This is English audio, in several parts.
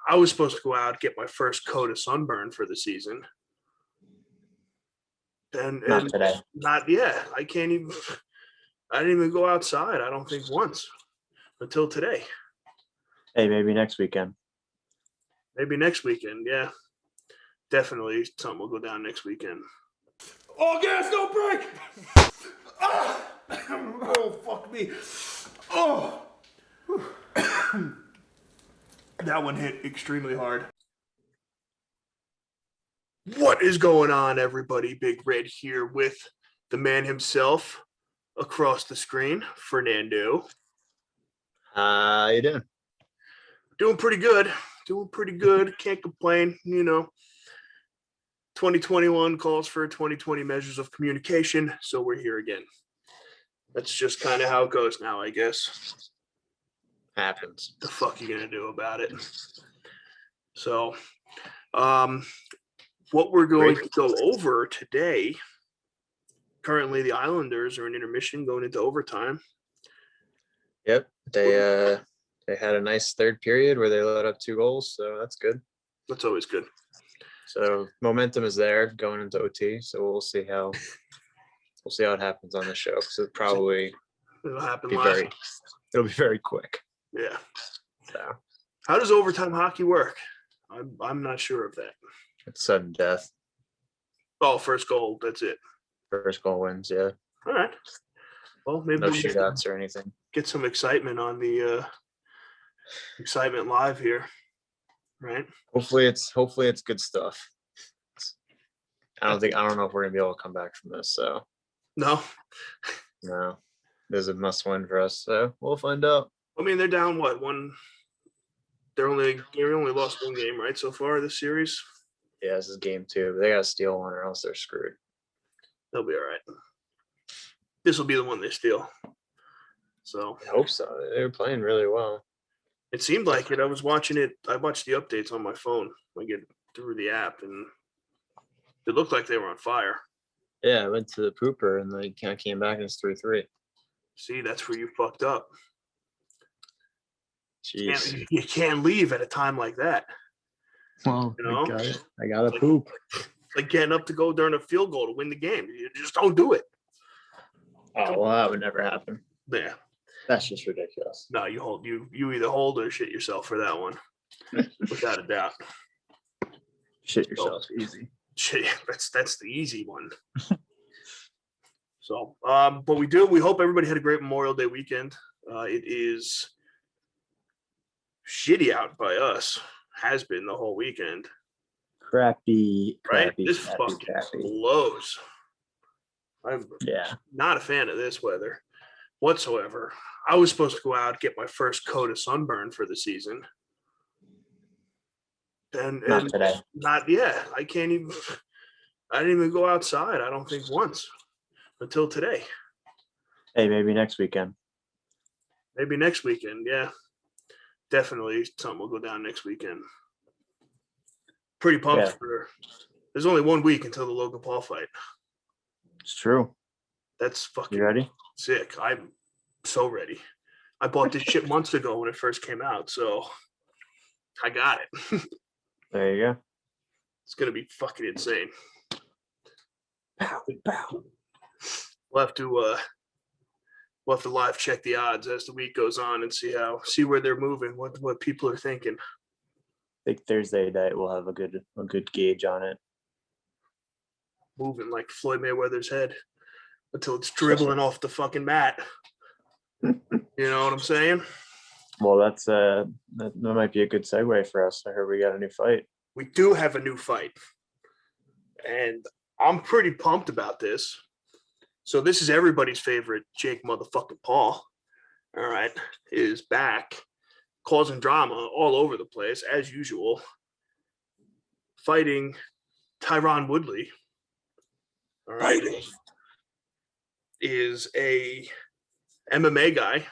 I was supposed to go out, get my first coat of sunburn for the season. And Not today. Not yet. I didn't even go outside, I don't think, once until today. Hey, maybe next weekend. Maybe next weekend, yeah. Definitely something will go down next weekend. All gas, no brake! Ah! Oh, fuck me. Oh! That one hit extremely hard. What is going on, everybody? Big Red here with the man himself across the screen, Fernando. How you doing? Doing pretty good. Can't complain. 2021 calls for 2020 measures of communication, so we're here again. That's just kind of how it goes now, I guess. Happens. The fuck you gonna do about it? So, what we're going to go over today, currently the Islanders are in intermission going into overtime. Yep. They had a nice third period where they let up 2 goals, so that's good. That's always good. So momentum is there going into OT. So we'll see how it happens on the show. So It'll happen it'll be very quick. Yeah. So how does overtime hockey work? I'm not sure of that. It's sudden death. Oh, first goal. That's it. First goal wins. Yeah. All right. Well, maybe no we'll shootouts or anything. Get some excitement on the excitement live here, right? Hopefully it's good stuff. I don't know if we're gonna be able to come back from this. So no, there's a must win for us. So we'll find out. I mean, they're down what one? They only lost 1 game, right, so far this series. Yeah, this is game 2. But they gotta steal one or else they're screwed. They'll be all right. This will be the one they steal. So I hope so. They were playing really well. It seemed like it. I was watching it. I watched the updates on my phone. I get through the app, and it looked like they were on fire. Yeah, I went to the pooper, and they kind of came back, and it's 3-3. See, that's where you fucked up. Jeez. You can't leave at a time like that. Well, I got to poop. Like getting up to go during a field goal to win the game. You just don't do it. Oh, well, that would never happen. Yeah. That's just ridiculous. No, you either hold or shit yourself for that one. Without a doubt. Shit yourself, easy. Shit, that's the easy one. So, but we hope everybody had a great Memorial Day weekend. It is shitty out by us. Has been the whole weekend. Crappy. This fucking blows. I'm not a fan of this weather whatsoever. I was supposed to go out, get my first coat of sunburn for the season. And not today. Not yet. I didn't even go outside, I don't think, once until today. Hey, maybe next weekend. Maybe next weekend, yeah. Definitely something will go down next weekend. Pretty pumped there's only 1 week until the Logan Paul fight. It's true. That's fucking You ready? Sick. I'm so ready. I bought this shit months ago when it first came out, so I got it. There you go. It's gonna be fucking insane. Pow, pow. We'll have to live check the odds as the week goes on and see where they're moving, what people are thinking. I think Thursday night we'll have a good gauge on it. Moving like Floyd Mayweather's head until it's dribbling off the fucking mat. You know what I'm saying? Well, that might be a good segue for us. I heard we got a new fight. We do have a new fight, and I'm pretty pumped about this. So this is everybody's favorite Jake motherfucking Paul. All right, is back, causing drama all over the place as usual. Fighting Tyron Woodley. All right, is a MMA guy,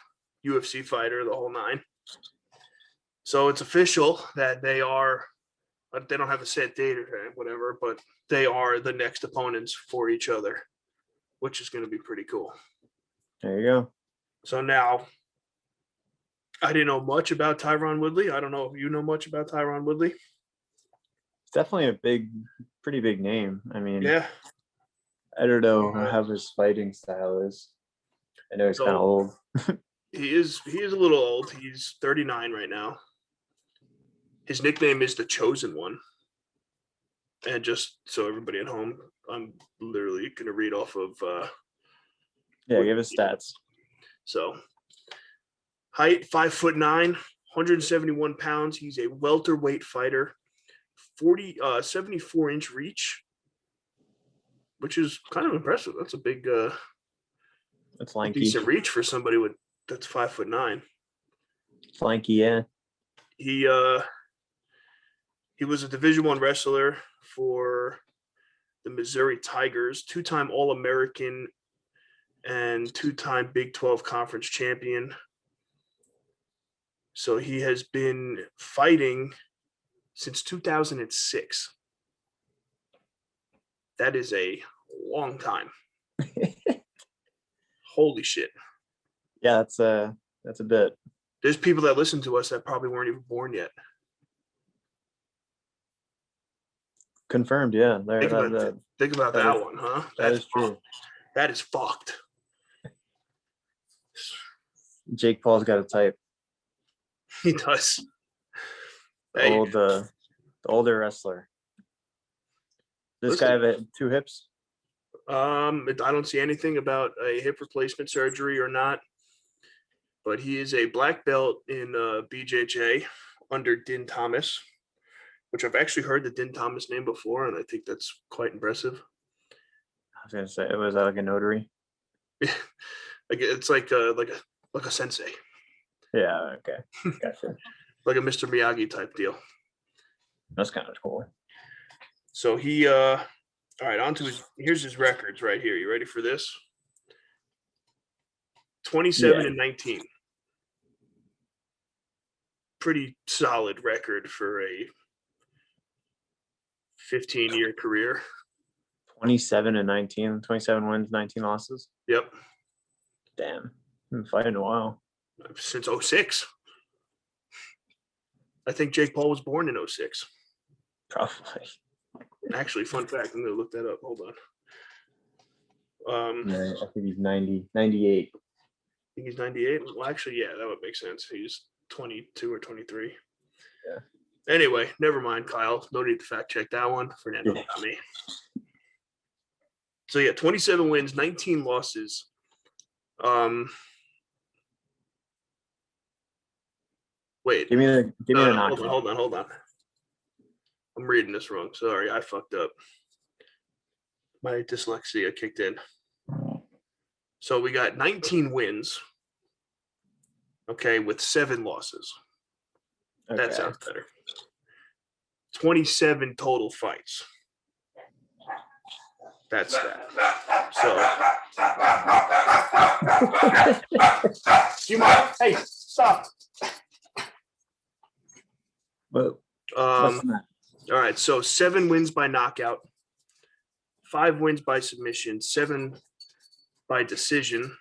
UFC fighter, the whole nine. So it's official that they don't have a set date or whatever, but they are the next opponents for each other, which is going to be pretty cool. There you go. So now I didn't know much about Tyron Woodley. I don't know if you know much about Tyron Woodley. It's definitely a pretty big name. I mean, Yeah. I don't know how his fighting style is. I know he's kind of So old. he is a little old. He's 39 right now. His nickname is the Chosen One. And just so everybody at home, I'm literally going to read off of. Yeah, give us stats. So, height 5'9", 171 pounds. He's a welterweight fighter. 74-inch reach, which is kind of impressive. That's a big, It's lanky. decent reach for somebody that's 5'9". Flanky, yeah. He was a Division I wrestler for the Missouri Tigers, 2-time All-American and 2-time Big 12 Conference champion. So he has been fighting since 2006. That is a long time. Holy shit. Yeah, that's a bit. There's people that listen to us that probably weren't even born yet. Confirmed, yeah. Think about that one, huh? That is true. Fucked. That is fucked. Jake Paul's got a type. He does. Hey. The older wrestler. This guy have 2 hips? I don't see anything about a hip replacement surgery or not, but he is a black belt in BJJ under Din Thomas, which I've actually heard the Din Thomas name before, and I think that's quite impressive. I was gonna say, it was like a notary. It's like a sensei. Yeah. Okay. Gotcha. Like a Mr. Miyagi type deal. That's kind of cool. So he, all right, here's his records right here. You ready for this? 27 and 19. Pretty solid record for a 15-year career. 27 and 19. 27 wins, 19 losses. Yep. Damn. Been fighting a while. Since 06. I think Jake Paul was born in 06. Probably. Actually, fun fact, I'm going to look that up. Hold on. Yeah, I think he's 98. I think he's 98. Well, actually, yeah, that would make sense. He's 22 or 23. Yeah. Anyway, never mind, Kyle. No need to fact check that one. Fernando, not me. So yeah, 27 wins, 19 losses. Wait. Give me the knockout. Hold on. I'm reading this wrong. Sorry, I fucked up. My dyslexia kicked in. So we got 19 wins. Okay, with 7 losses. Okay. That sounds better. 27 total fights. That's that. So. You mind? Hey, stop. Well, all right, so 7 wins by knockout, 5 wins by submission, 7 by decision,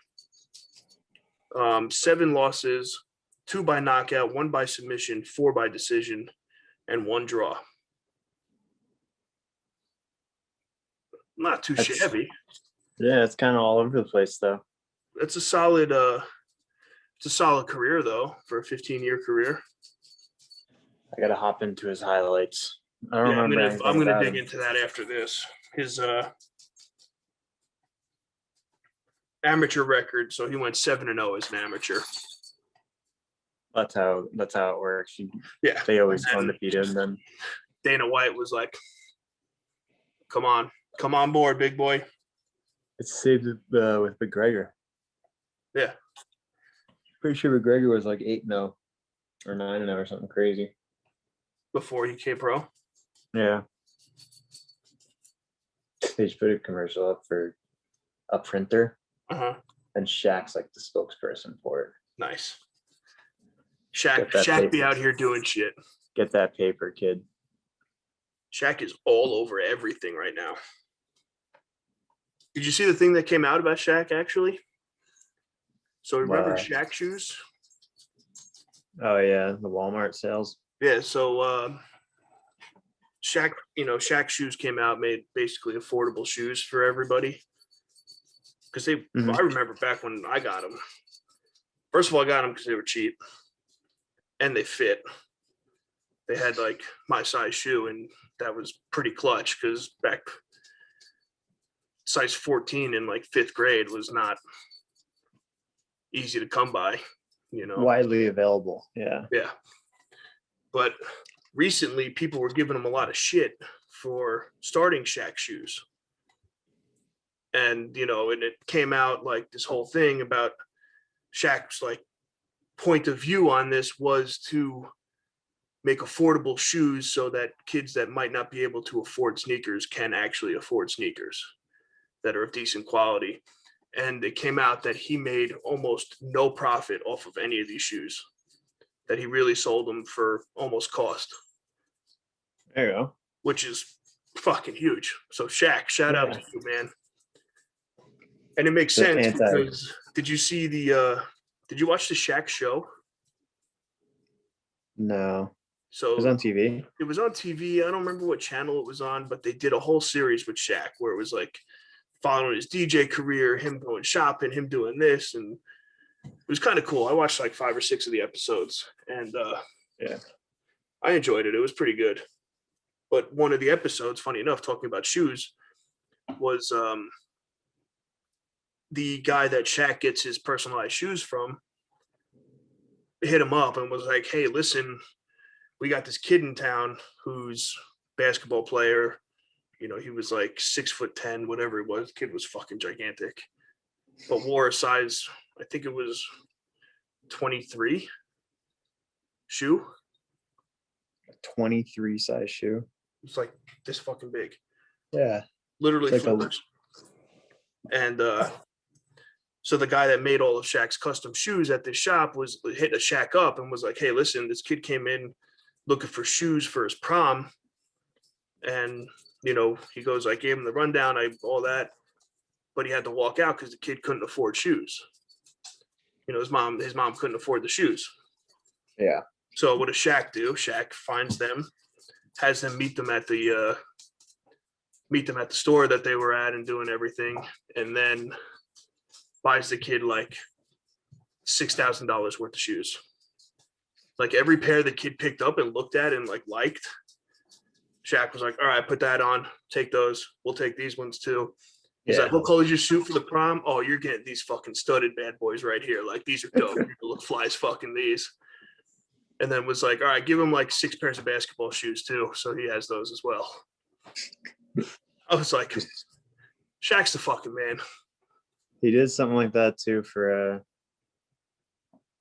7 losses, 2 by knockout, 1 by submission, 4 by decision, and 1 draw. Not too shabby. Yeah, it's kind of all over the place, though. It's a solid career, though, for a 15-year career. I gotta hop into his highlights. I don't remember. I'm gonna dig into that after this. His amateur record. So he went 7-0 as an amateur. That's how it works. Yeah, they always undefeated. And then Dana White was like, "Come on board, big boy." It's saved with McGregor. Yeah, pretty sure McGregor was like 8-0 or 9-0 or something crazy before he came pro. Yeah, they just put a commercial up for a printer, and Shaq's like the spokesperson for it. Nice. Shaq be out here doing shit. Get that paper, kid. Shaq is all over everything right now. Did you see the thing that came out about Shaq, actually? So remember Shaq shoes? Oh yeah, the Walmart sales. Yeah, so Shaq shoes came out, made basically affordable shoes for everybody. Because Mhm. I remember back when I got them. First of all, I got them because they were cheap and they fit. They had like my size shoe, and that was pretty clutch because back size 14 in like fifth grade was not easy to come by, you know. Widely available. Yeah. Yeah. But recently, people were giving him a lot of shit for starting Shaq shoes. And, and it came out like this whole thing about Shaq's like point of view on this was to make affordable shoes so that kids that might not be able to afford sneakers can actually afford sneakers that are of decent quality. And it came out that he made almost no profit off of any of these shoes, that he really sold them for almost cost. There you go. Which is fucking huge. So Shaq, shout out to you, man. And it makes sense because did you watch the Shaq show? No. So it was on TV. It was on TV. I don't remember what channel it was on, but they did a whole series with Shaq where it was like following his DJ career, him going shopping, him doing this, and it was kind of cool. I watched like 5 or 6 of the episodes, and yeah, I enjoyed it. It was pretty good. But one of the episodes, funny enough, talking about shoes, was the guy that Shaq gets his personalized shoes from hit him up and was like, "Hey, listen, we got this kid in town who's basketball player. He was like 6'10", whatever it was. The kid was fucking gigantic, but wore a size, I think it was 23 shoe. A 23 size shoe. It's like this fucking big. Yeah. Literally flippers. And so the guy that made all of Shaq's custom shoes at this shop was hit a Shaq up and was like, "Hey, listen, this kid came in looking for shoes for his prom." And, he goes, I gave him the rundown, all that, but he had to walk out because the kid couldn't afford shoes. His mom couldn't afford the shoes. Yeah. So what does Shaq do? Shaq finds them, has them meet them at the store that they were at and doing everything, and then buys the kid like $6,000 worth of shoes. Like every pair the kid picked up and looked at and like liked, Shaq was like, "All right, put that on. Take those. We'll take these ones too." He's like, "What color is your suit for the prom?" "Oh, you're getting these fucking studded bad boys right here. Like these are dope. You're gonna look fly as fucking these." And then was like, "All right, give him like 6 pairs of basketball shoes too, so he has those as well." I was like, Shaq's the fucking man. He did something like that too for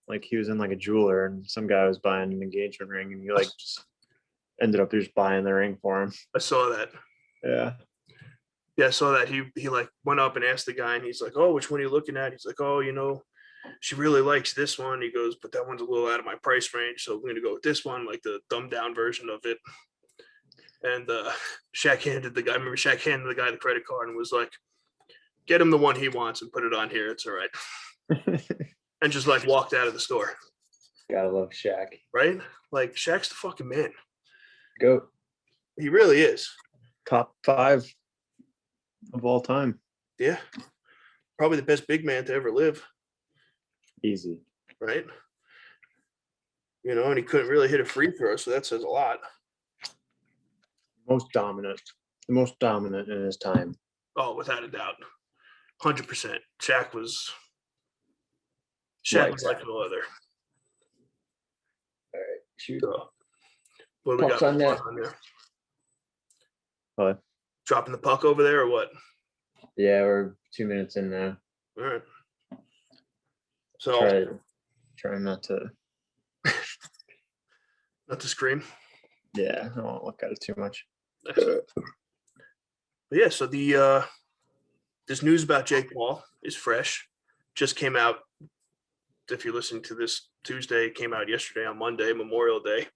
like he was in like a jeweler and some guy was buying an engagement ring and he like just ended up just buying the ring for him. I saw that. Yeah. Yeah, I saw that. He like went up and asked the guy and he's like, "Oh, which one are you looking at?" He's like, "Oh, she really likes this one." He goes, "But that one's a little out of my price range, so we're gonna go with this one, like the dumbed down version of it." And Shaq handed the guy the credit card and was like, "Get him the one he wants and put it on here. It's all right." And just like walked out of the store. Gotta love Shaq. Right? Like Shaq's the fucking man. Goat. He really is. Top 5 of all time. Yeah. Probably the best big man to ever live. Easy. Right? And he couldn't really hit a free throw, so that says a lot. The most dominant in his time. Oh, without a doubt. 100%. Shaq was like no other. All right. Shoot. So, what do we got on there? What? Dropping the puck over there or what? Yeah, we're 2 minutes in now. All right. So try not to scream. Yeah, I don't want to look at it too much. But yeah, so this news about Jake Paul is fresh. Just came out. If you're listening to this Tuesday, it came out yesterday on Monday, Memorial Day.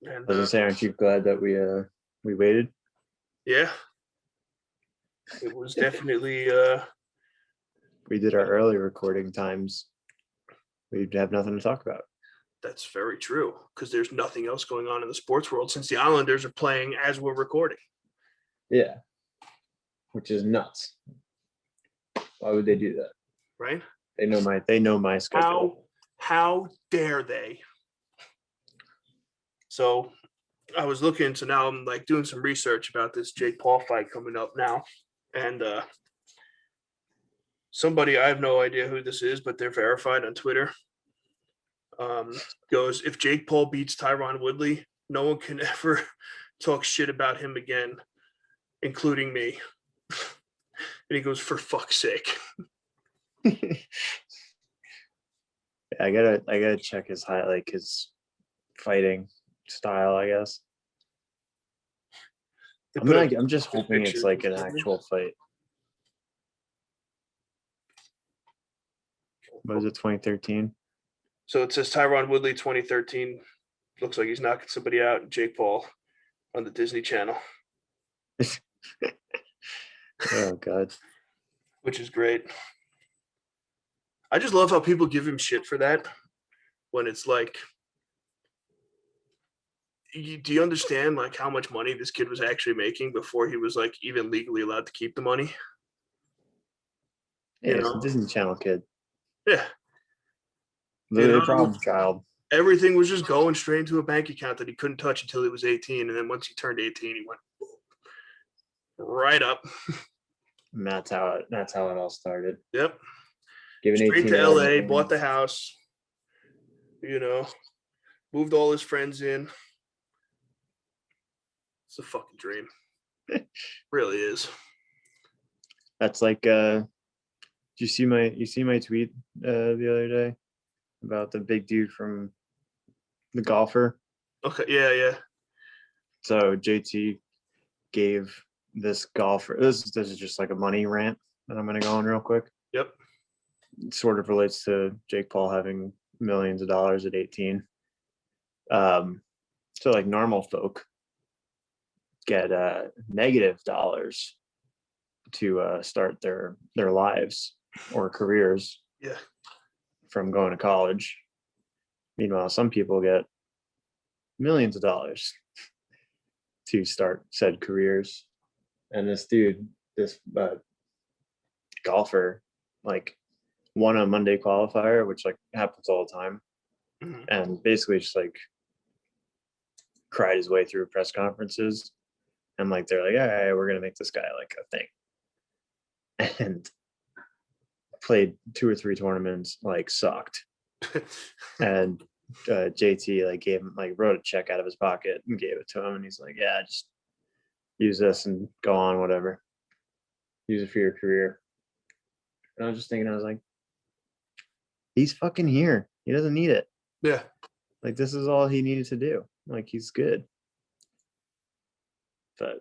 And I was gonna say, aren't you glad that we waited? Yeah. It was definitely we did our early recording times we'd have nothing to talk about. That's very true because there's nothing else going on in the sports world since the Islanders are playing as we're recording. Yeah, which is nuts. Why would they do that? Right? They know my schedule. How dare they? So I was looking, so now I'm like doing some research about this Jake Paul fight coming up now. And somebody, I have no idea who this is, but they're verified on Twitter. Goes, if Jake Paul beats Tyron Woodley, no one can ever talk shit about him again, including me. And he goes, for fuck's sake. I gotta check his his fighting style, I guess. I'm just hoping it's like an actual fight. What was it, 2013? So it says Tyron Woodley 2013. Looks like he's knocking somebody out. And Jake Paul on the Disney Channel. Oh God. Which is great. I just love how people give him shit for that when it's like, do you understand like how much money this kid was actually making before he was like even legally allowed to keep the money? Yeah, it's a Disney Channel kid. Yeah. Literally a problem child. Everything was just going straight into a bank account that he couldn't touch until he was 18. And then once he turned 18, he went right up. And that's how it all started. Yep. Given Straight to LA, bought the house, moved all his friends in. It's a fucking dream. Really is. That's like you see my tweet the other day about the big dude from the golfer? Okay, yeah. So JT gave this golfer, this is just like a money rant that I'm gonna go on real quick. Yep. It sort of relates to Jake Paul having millions of dollars at 18. So like normal folk get negative dollars to start their lives or careers from going to college. Meanwhile, some people get millions of dollars to start said careers. And this dude, this golfer, like won a Monday qualifier, which like happens all the time, and basically just like cried his way through press conferences. And like they're like, all right, we're gonna make this guy like a thing. And played 2 or 3 tournaments, like sucked. And JT like gave him, like wrote a check out of his pocket and gave it to him, and he's like, yeah, just use this and go on, whatever. Use it for your career. And I was just thinking, I was like, he's fucking here. He doesn't need it. Yeah. Like this is all he needed to do. Like he's good. But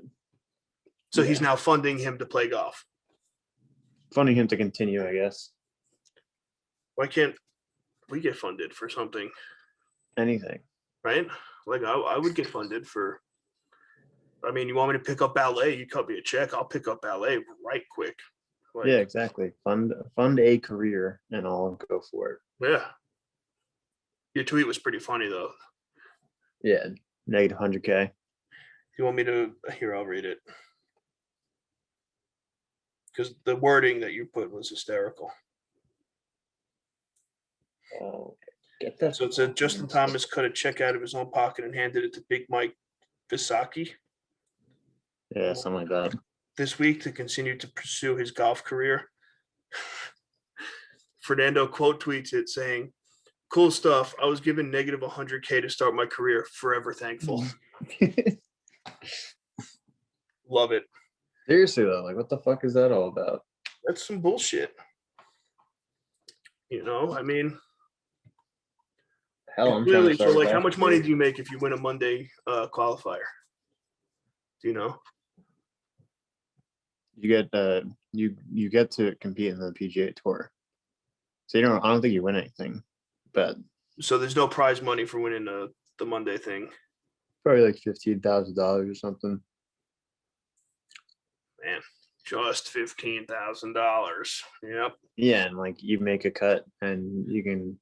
so he's now funding him to play golf. Funding him to continue, I guess. Why can't we get funded for something? Anything. Right? Like I would get funded for, I mean, you want me to pick up ballet, you cut me a check, I'll pick up ballet right quick. Like, yeah, exactly. Fund a career and I'll go for it. Yeah. Your tweet was pretty funny though. Yeah, negative 100K. You want me to, here, I'll read it. Because the wording that you put was hysterical. Oh, get that. So it said Justin Thomas cut a check out of his own pocket and handed it to Big Mike Visacki. Yeah, something like that. This week to continue to pursue his golf career. Fernando quote tweets it saying, cool stuff. I was given negative 100K to start my career. Forever thankful. Love it. Seriously though, like what the fuck is that all about? That's some bullshit. I mean, hell, I'm really, trying to so like how much money do you make if you win a Monday qualifier? Do you know? You get you get to compete in the PGA Tour. So I don't think you win anything. But so there's no prize money for winning the Monday thing. Probably like $15,000 or something. Man, just $15,000. Yep. Yeah, and like you make a cut and you can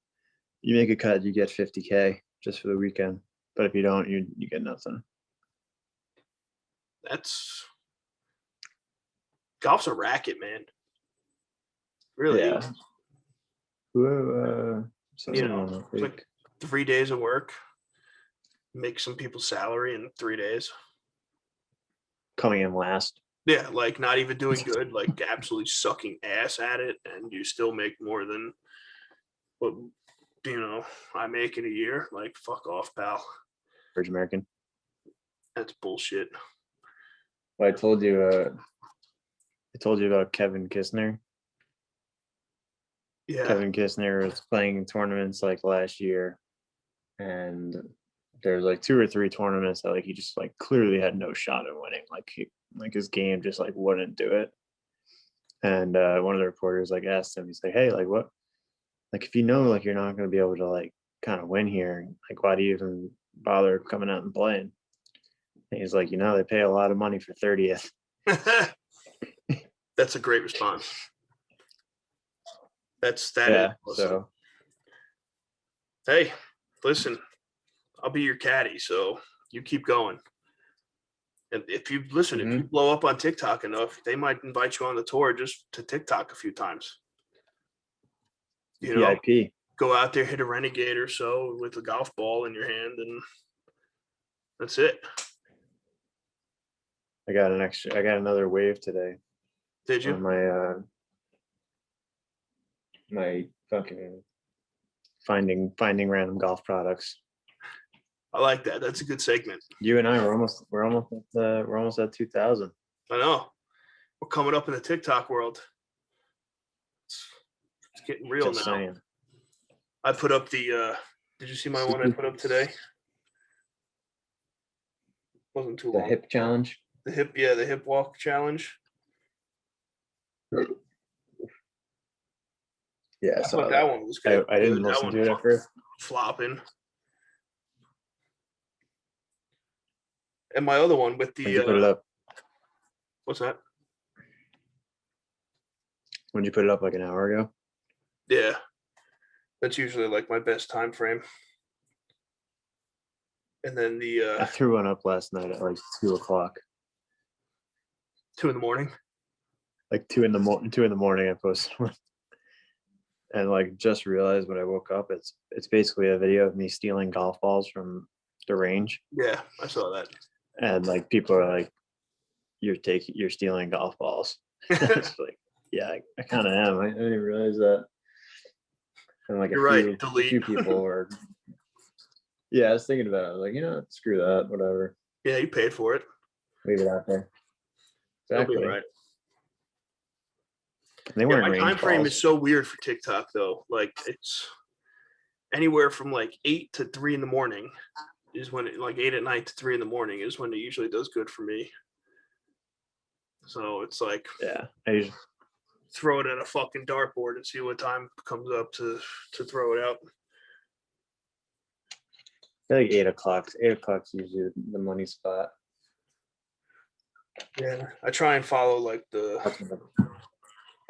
You make a cut, you get 50K just for the weekend. But if you don't, you get nothing. Golf's a racket, man. Really Yeah. is. It's like 3 days of work. Make some people's salary in 3 days. Coming in last. Yeah, like not even doing good, like absolutely sucking ass at it, and you still make more than what I make in a year. Like, fuck off, pal. Average American. That's bullshit. Well, I told you about Kevin Kistner. Yeah. Kevin Kistner was playing in tournaments like last year, and there's like 2 or 3 tournaments that like he just like clearly had no shot at winning. Like his game just like wouldn't do it. And one of the reporters like asked him, he's like, "Hey, like what? Like if you know like you're not going to be able to like kind of win here, like why do you even bother coming out and playing?" And he's like, they pay a lot of money for 30th. That's a great response. That is awesome. So hey, listen, I'll be your caddy, so you keep going. And if you if you blow up on TikTok enough, they might invite you on the tour just to TikTok a few times. VIP. Go out there, hit a renegade or so with a golf ball in your hand, and that's it. I got another wave today. Did you? On my fucking finding random golf products. I like that. That's a good segment. You and I we're almost at 2,000. I know. We're coming up in the TikTok world. It's getting real Just now. saying. I put up the did you see my one I put up today? Wasn't too long. The hip challenge? The hip walk challenge. Yeah, I thought that one was good. I didn't listen to it at first. Flopping. And my other one with the When'd you put it up? What's that? When'd you put it up, like an hour ago? Yeah. That's usually like my best time frame. And then I threw one up last night at like 2:00. 2 a.m. Like 2 a.m. I posted one. And like just realized when I woke up, it's basically a video of me stealing golf balls from the range. Yeah, I saw that. And like people are like, you're stealing golf balls. It's like, yeah, I kind of am. I didn't realize that. And like a few people were. Yeah, I was thinking about it. I was like, screw that, whatever. Yeah, you paid for it. Leave it out there. Exactly. You'll be right. They weren't my time frame balls. is so weird for TikTok though. Like it's anywhere from like 8 to 3 in the morning is when like 8 at night to 3 in the morning is when it usually does good for me. So it's like, yeah, I usually throw it at a fucking dartboard and see what time comes up to throw it out. I feel like 8 o'clock. 8 o'clock is usually the money spot. Yeah, I try and follow like the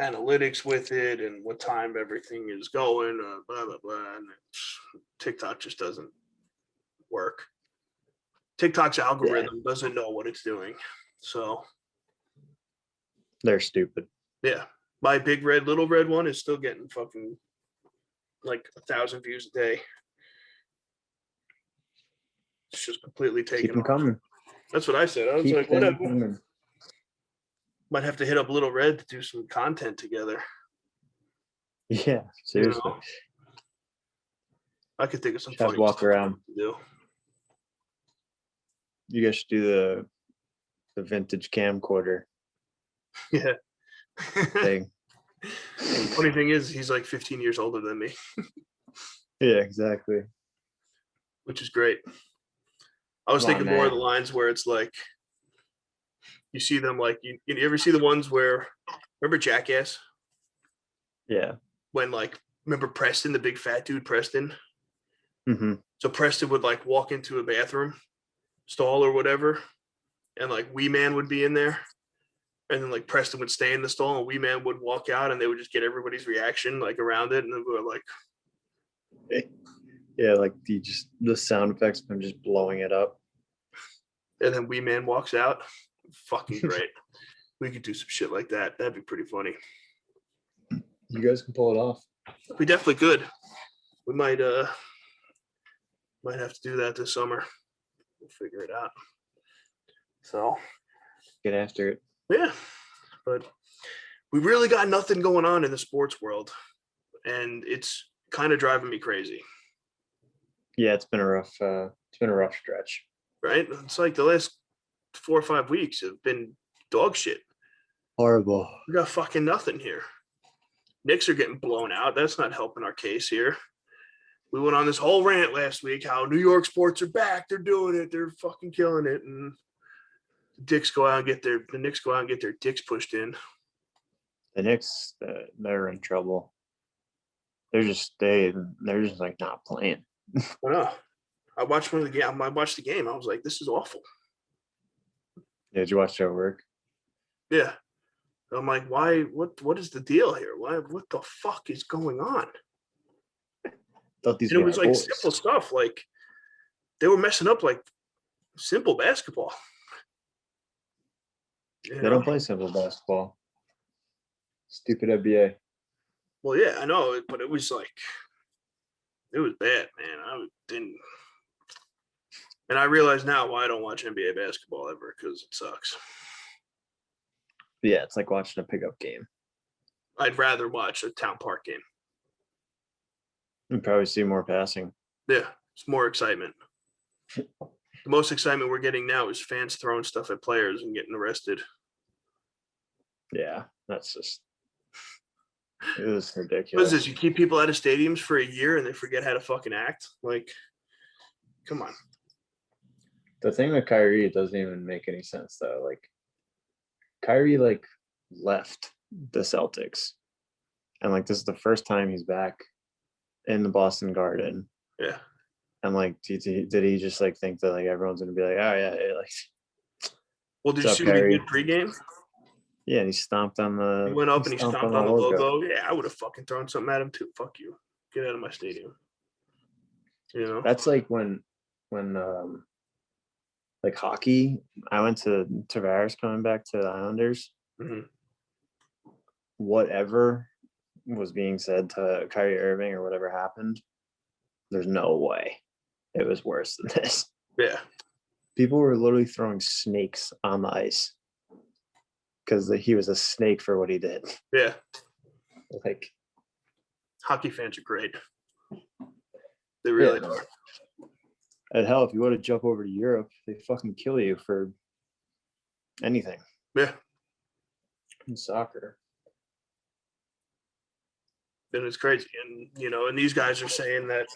analytics with it and what time everything is going, blah blah blah. And TikTok just doesn't work. TikTok's algorithm doesn't know what it's doing, so they're stupid. Yeah, my Big Red, Little Red one is still getting fucking like 1,000 views a day. It's just completely taken. Keep them coming. That's what I said. I was like, whatever. Might have to hit up Little Red to do some content together. Yeah, seriously. I could think of some funny walk around. To do. You guys should do the vintage camcorder. Yeah. Thing. Funny thing is, he's like 15 years older than me. Yeah, exactly. Which is great. I was thinking more of the lines where it's like, you see them like, you ever see the ones where, remember Jackass? Yeah. When like, remember Preston, the big fat dude, Preston? Mm-hmm. So Preston would like walk into a bathroom stall or whatever, and like Wee Man would be in there. And then like Preston would stay in the stall and Wee Man would walk out and they would just get everybody's reaction like around it. And then we were like, Yeah, like the sound effects of him just blowing it up. And then Wee Man walks out. Fucking great. We could do some shit like that. That'd be pretty funny. You guys can pull it off. We definitely could. We might have to do that this summer. We'll figure it out. So Get after it. yeah. But we really got nothing going on in the sports world. And it's kind of driving me crazy. Yeah, it's been a rough stretch. Right? It's like the last 4 or 5 weeks have been dog shit. Horrible. We got fucking nothing here. Knicks are getting blown out. That's not helping our case here. We went on this whole rant last week how New York sports are back. They're doing it. They're fucking killing it. And the Knicks go out and get their dicks pushed in. The Knicks, they're in trouble. They're just like not playing. I know. I watched the game. I was like, this is awful. Yeah, did you watch their work? Yeah. I'm like, why? What is the deal here? What the fuck is going on? Thought these And it was like boys. simple stuff. Like they were messing up like simple basketball. They don't play simple basketball. Stupid NBA. Well, yeah, I know, but it was like, it was bad, man. I didn't, and I realize now why I don't watch NBA basketball ever, because it sucks. Yeah, it's like watching a pickup game. I'd rather watch a town park game. You probably see more passing. Yeah, it's more excitement. The most excitement we're getting now is fans throwing stuff at players and getting arrested. Yeah, that's just it was ridiculous. What is this? You keep people out of stadiums for a year and they forget how to fucking act? Like, come on. The thing with Kyrie, it doesn't even make any sense though. Like Kyrie left the Celtics. And this is the first time he's back in the Boston Garden. Yeah. And did he just think that everyone's gonna be like, oh yeah, Well, did you see what he did pregame? Yeah, and he stomped on the. He went up and he stomped on the logo. Yeah, I would have fucking thrown something at him too. Fuck you. Get out of my stadium. You know? That's like when hockey, I went to Tavares coming back to the Islanders. Mm-hmm. Whatever was being said to Kyrie Irving or whatever happened, there's no way it was worse than this. Yeah. People were literally throwing snakes on the ice because he was a snake for what he did. Yeah. Hockey fans are great. They really are. And hell, if you want to jump over to Europe, they fucking kill you for anything. Yeah. In soccer. And it's crazy. And, and these guys are saying that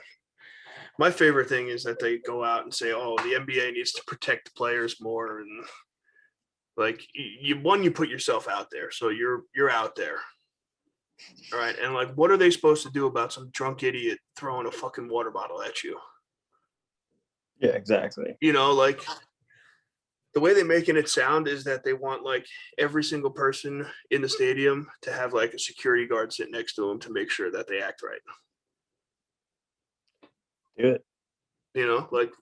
my favorite thing is that they go out and say, oh, the NBA needs to protect the players more. And you put yourself out there. So you're out there. All right. And what are they supposed to do about some drunk idiot throwing a fucking water bottle at you? Yeah, exactly. The way they're making it sound is that they want every single person in the stadium to have a security guard sit next to them to make sure that they act right. Do it.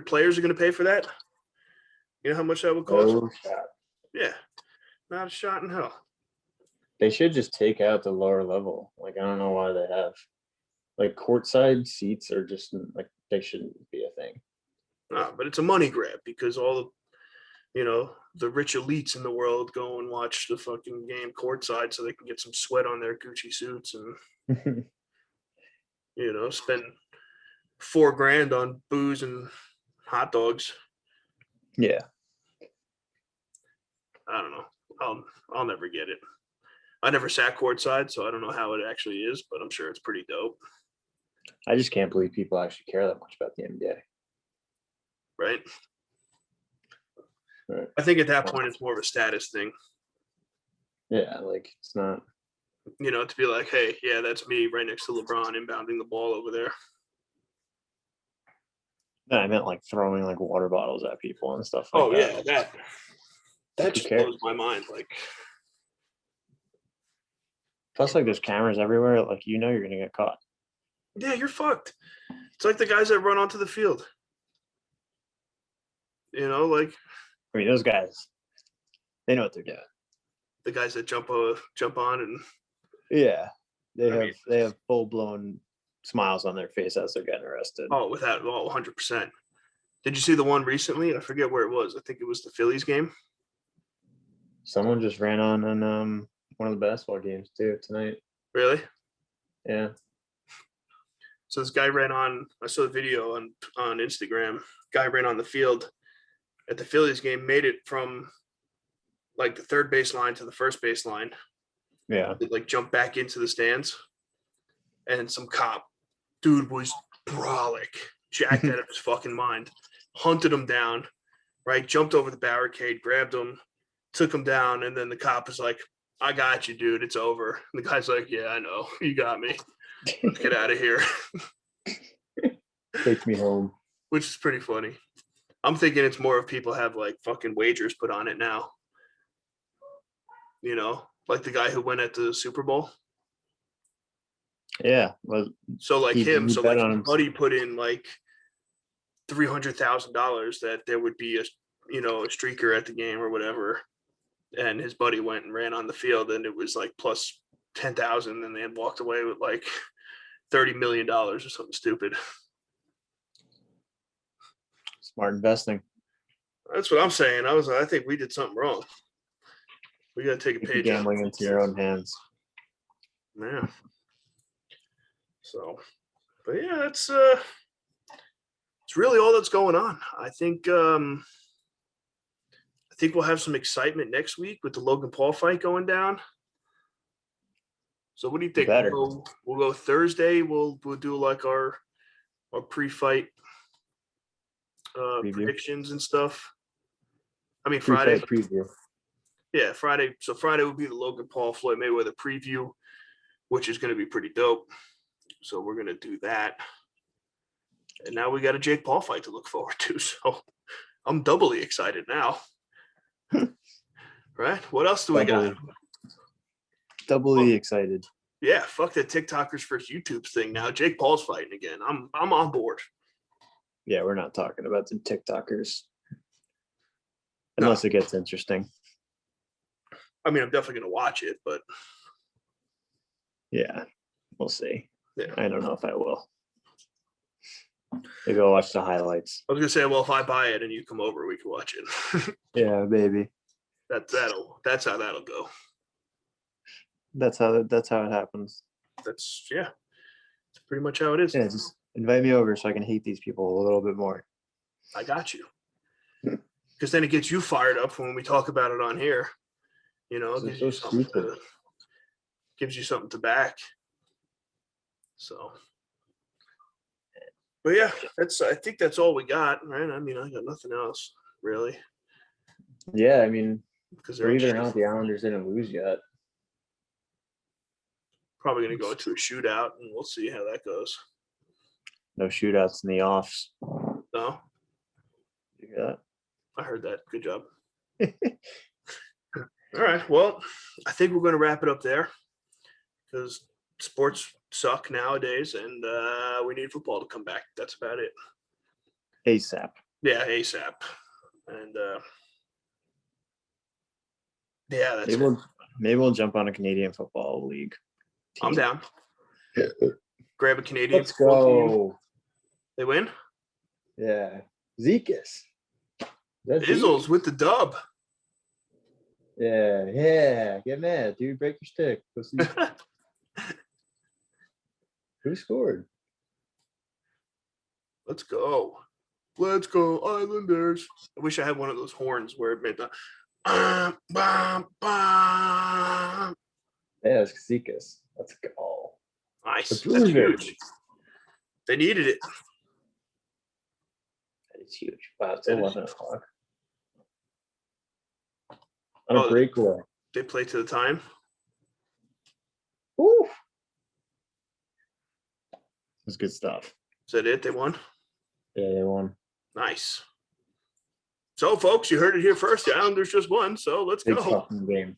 Players are going to pay for that. You know how much that would cost? No shot. Yeah, not a shot in hell. They should just take out the lower level. I don't know why they have courtside seats are just they shouldn't be a thing. No, but it's a money grab because all the rich elites in the world go and watch the fucking game courtside so they can get some sweat on their Gucci suits and spend $4,000 on booze and hot dogs. Yeah. I don't know. I'll never get it. I never sat courtside, so I don't know how it actually is, but I'm sure it's pretty dope. I just can't believe people actually care that much about the NBA. Right? I think at that point it's more of a status thing. Yeah, it's not. To be like, hey, yeah, that's me right next to LeBron inbounding the ball over there. No, I meant throwing water bottles at people and stuff that. Yeah, that just blows my mind. Plus, there's cameras everywhere. You're gonna get caught. Yeah, you're fucked. It's like the guys that run onto the field. You know, like I mean, those guys, they know what they're doing. the guys that jump on and Yeah, I mean, they have full blown smiles on their face as they're getting arrested. oh, 100%. Did you see the one recently? I forget where it was. I think it was the Phillies game. Someone just ran on one of the basketball games too tonight. Really? Yeah. So this guy ran on. I saw the video on Instagram. Guy ran on the field at the Phillies game. Made it from like the third baseline to the first baseline. Yeah. It, like jumped back into the stands, and some cop dude was brolic, jacked out of his fucking mind, hunted him down. Right, jumped over the barricade, grabbed him, took him down, and then the cop was like, "I got you, dude. It's over." And the guy's like, "Yeah, I know. You got me. Let's get out of here." Take me home. Which is pretty funny. I'm thinking it's more of people have like fucking wagers put on it now. You know, like the guy who went at the Super Bowl. Yeah. Well, So like he him, so bet like on his him. buddy put in like $300,000 that there would be a streaker at the game or whatever, and his buddy went and ran on the field, and it was like plus 10,000, and they had walked away with like $30 million or something stupid. Smart investing. That's what I'm saying. I think we did something wrong. We got to take a Keep page gambling into your own hands. Yeah. So, but yeah, that's it's really all that's going on. I think we'll have some excitement next week with the Logan Paul fight going down. So what do you think? Better. We'll go Thursday. We'll do like our pre-fight predictions and stuff. I mean Friday. Pre-fight preview. Yeah, Friday. So Friday will be the Logan Paul Floyd Mayweather preview, which is going to be pretty dope. So we're going to do that. And now we got a Jake Paul fight to look forward to. So I'm doubly excited now. Right? What else do we got? Doubly excited. Yeah, fuck the TikTokers versus YouTube thing now. Jake Paul's fighting again. I'm on board. Yeah, we're not talking about the TikTokers. Unless it gets interesting. I mean, I'm definitely going to watch it, but yeah, we'll see. Yeah. I don't know if I will. Maybe I'll watch the highlights. I was going to say, well, if I buy it and you come over, we can watch it. Yeah, maybe. That's how that'll go. That's how it happens. That's pretty much how it is. Yeah, just invite me over so I can hate these people a little bit more. I got you. Because then it gets you fired up when we talk about it on here. You know, it gives you something to back. So, but yeah, I think that's all we got, right? I mean, I got nothing else really. Yeah, I mean, because believe it or not, the Islanders didn't lose yet. Probably going to go into a shootout, and we'll see how that goes. No shootouts in the offs. No? You hear that? I heard that. Good job. All right. Well, I think we're going to wrap it up there because sports suck nowadays, and we need football to come back. That's about it. ASAP. Yeah, ASAP. And yeah, that's maybe we'll jump on a Canadian football league. Team. I'm down. Grab a Canadian. Let's go. Team. They win? Yeah. Zekas. Izzles with the dub. Yeah. Get mad, dude. Break your stick. Go see. Who scored? Let's go. Let's go, Islanders. I wish I had one of those horns where it made the bam. Yeah, it's Zekas. Let's go. Nice. That's huge. They needed it. That is huge. Wow, it's 11 o'clock. On a breakaway. They play to the time. Woo! That's good stuff. Is that it? They won? Yeah, they won. Nice. So, folks, you heard it here first. The Islanders just won, so let's go. Big fucking game.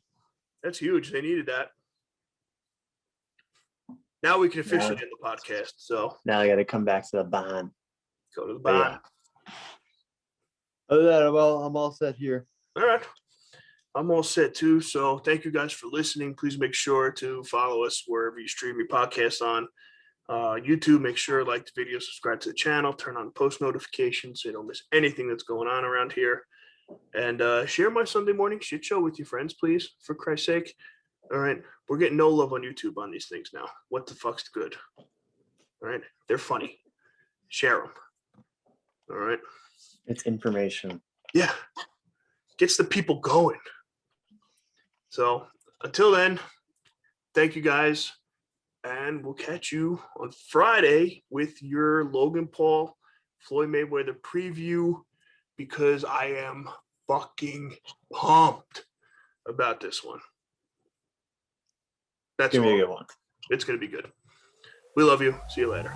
That's huge. They needed that. Now we can officially end the podcast. So now I got to come back to the bond. go to the But bond. yeah. Other than that, I'm all set here. All right. I'm all set too. So thank you guys for listening. Please make sure to follow us wherever you stream your podcast on. YouTube, make sure to like the video, subscribe to the channel, turn on post notifications so you don't miss anything that's going on around here. And share my Sunday morning shit show with your friends, please, for Christ's sake. All right. We're getting no love on YouTube on these things now. What the fuck's good? All right. They're funny. Share them. All right. It's information. Yeah. Gets the people going. So until then, thank you guys. And we'll catch you on Friday with your Logan Paul, Floyd Mayweather preview, because I am fucking pumped about this one. That's Give me all. a good one. It's going to be good. We love you. See you later.